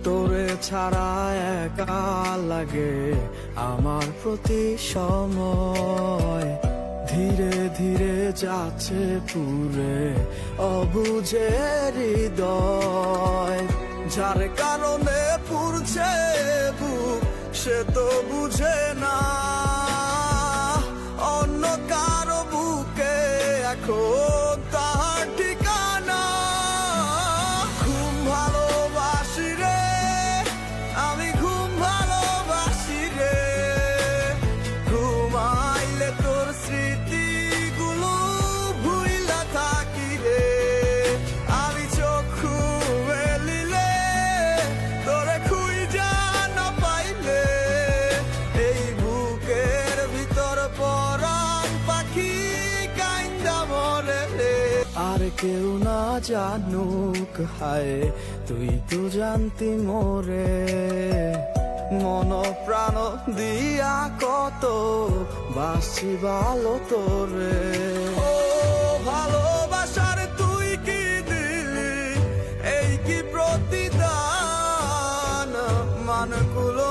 তোরে ছাড়া একা লাগে আমার প্রতি সময়। ধীরে ধীরে যাচ্ছে পুরে অবুঝে হৃদয়, যার কারণে পুরছে বুক সে তো বুঝে না অন্য কারো বুকে এখন তার ঠিকানা। ঘুম ভালোবাসি রে আমি, ঘুম ভালোবাসি রে, ঘুমাইলে তোর স্মৃতিগুলো ভুইলা থাকি রে। আমি চক্ষু মেলিলে তোরে খুঁজা না পাইলে এই বুকের ভিতর পরাণ পাখি কাইন্দা মরে রে। আর কেউ না জানুক হায় তুই তো জানতি মোরে, মন প্রাণ দিয়া কত বাসি ভালো তোরে। ও ভালোবাসার তুই কি দিলি এই কি প্রতিদান, মানগুলো